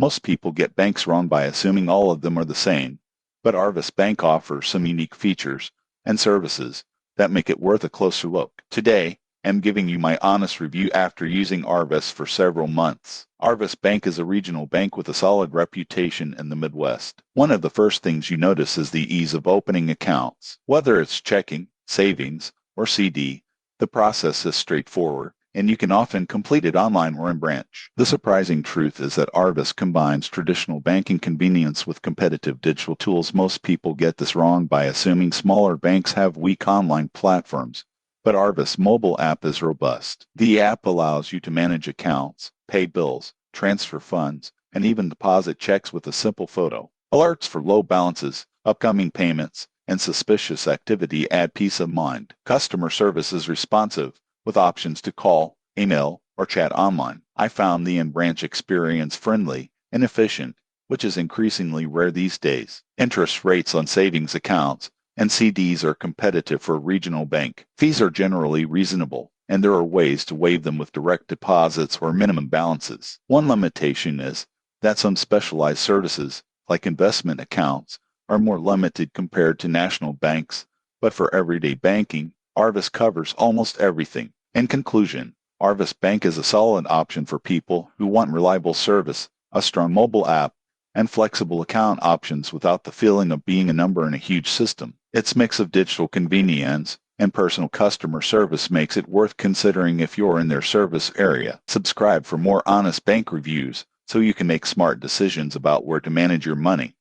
Most people get banks wrong by assuming all of them are the same, but Arvis Bank offers some unique features and services that make it worth a closer look. Today, I'm giving you my honest review after using Arvis for several months. Arvis Bank is a regional bank with a solid reputation in the Midwest. One of the first things you notice is the ease of opening accounts. Whether it's checking, savings, or CD, the process is straightforward, and you can often complete it online or in branch. The surprising truth is that Arvis combines traditional banking convenience with competitive digital tools. Most people get this wrong by assuming smaller banks have weak online platforms, but Arvis mobile app is robust. The app allows you to manage accounts, pay bills, transfer funds, and even deposit checks with a simple photo. Alerts for low balances, upcoming payments, and suspicious activity add peace of mind. Customer service is responsive, with options to call, email, or chat online. I found the in-branch experience friendly and efficient, which is increasingly rare these days. Interest rates on savings accounts and CDs are competitive for a regional bank. Fees are generally reasonable, and there are ways to waive them with direct deposits or minimum balances. One limitation is that some specialized services, like investment accounts, are more limited compared to national banks, but for everyday banking, Arvis covers almost everything. In conclusion, Arvis Bank is a solid option for people who want reliable service, a strong mobile app, and flexible account options without the feeling of being a number in a huge system. Its mix of digital convenience and personal customer service makes it worth considering if you're in their service area. Subscribe for more honest bank reviews so you can make smart decisions about where to manage your money.